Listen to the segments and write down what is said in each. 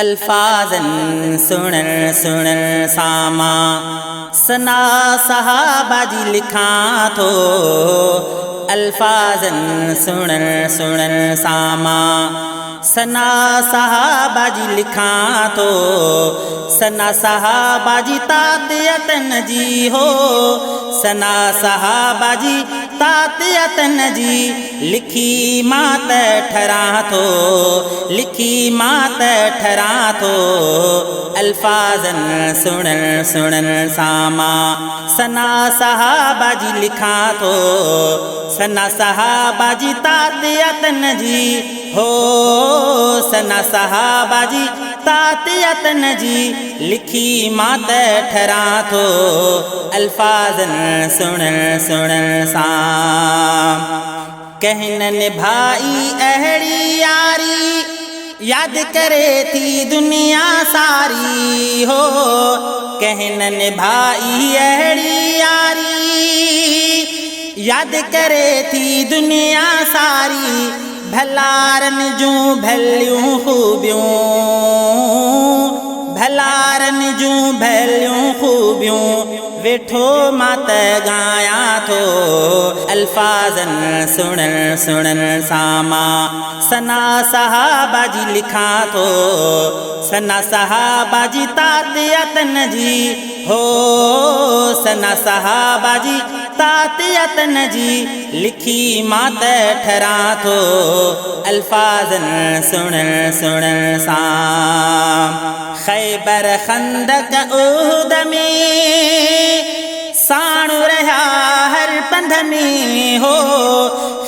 अल्फाजन सुनन सुनन सामा सना सहाबा जी लिखा थो। अल्फाजन सुनन सुनन सामा सना सहाबा जी लिखा थो। सना सहाबा जी तातियतन जी हो। सना सहाबा जी तातियतन जी लिखी मात ठरा थो। लिखी मात ठरा थो। अल्फाजन सुनन सुनन सामा सना सहाबा जी लिखा थो। सना सहाबा जी तातियतन जी हो। सना सहाबा जी तातियतन जी लिखी मात ठरा थो। अल्फाजन सुनन सुनन साम कहनन भाई अहड़ी यारी याद करे थी दुनिया सारी हो। कहनन भाई अहड़ी यारी याद करे थी दुनिया सारी। भलारन जूं भलियूं खूबियूं भलारन जूं भलियूं खूबियूं वेठो मात गाया थो। अल्फाजन सुनन सुनन सामा सना सहाबा जी लिखा थो। सना सहाबा जी तातियतन जी हो। सना सहाबा जी तातियतन जी लिखी मात ठरा थो। अल्फाजन सुनन सुनन साम खैबर खंदक उहद में साणु रहा हर पंध में हो।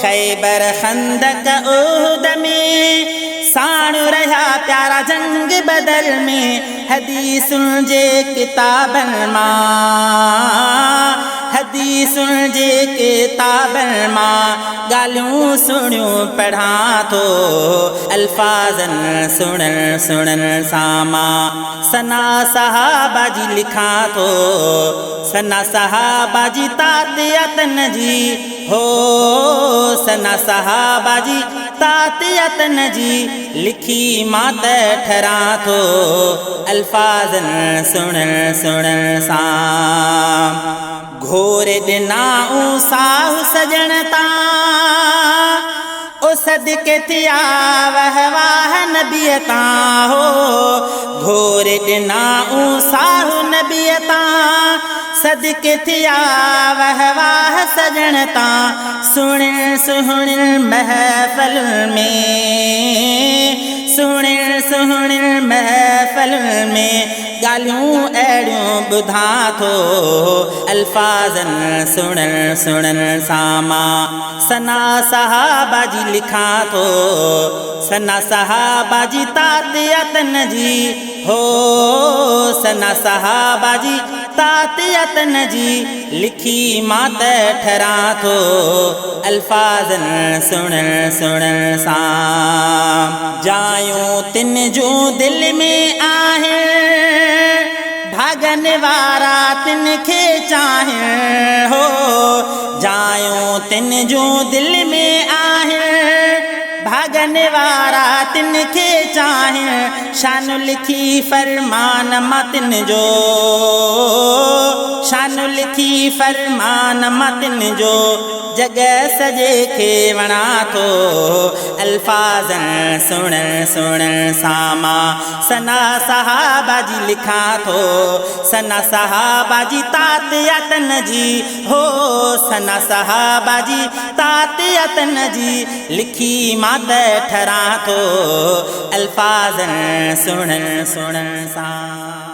खैबर खंदक उहद में साणु रहा प्यारा जंग बदर में। हदीसुन जे किताबन मां हदीसुन जे किताबन मां गालियूं सुनियूं पढ़ा थो। अल्फाजन सुनन सुनन सामा सना सहाबा जी लिखा थो। सना सहाबा जी तातियतन जी हो। सना सहाबा जी तातियतन जी लिखी मात ठरा थो। अल्फाजन सुनन सुनन साम घोर दिनाऊं साहु सजन ता ओ सदके थिया वह वाह नबीअ ता हो। घोर दिनाऊं साहु नबीअ ता सदके थिया वह वाह सजन ता। सुणिन सुहिणिन महफ़िल में सुणिन सुहिणिन महफ़िल में गालियूं अहिड़ियूं ॿुधा थो। अल्फाजन सुनन सुनन सामा सना सहाबा जी लिखा थो। सना सहाबा जी तातियतन जी हो। सना सहाबा जी तातियतन जी लिखी मात ठरा थो। अल्फाजन सुनन सुनन साम जायूं तिन जूं दिल में आहे। भागन वारा तिन खे चाहे हो। जायूं तिन जूं दिल में आहे। भागन वारा तिन खे चाहे। शान लिखी फरमान मतिन जो शान लिखी फरमान मतिन जो जगह सजे खे वणा थो। अल्फाजन सुनन सुनन सामा सना सहाबा जी लिखा थो। सना सहाबा जी तातियतन जी हो। सना सहाबा जी तातियतन जी लिखी मात ठरा थो। अल्फाजन सुनन सुनन साम।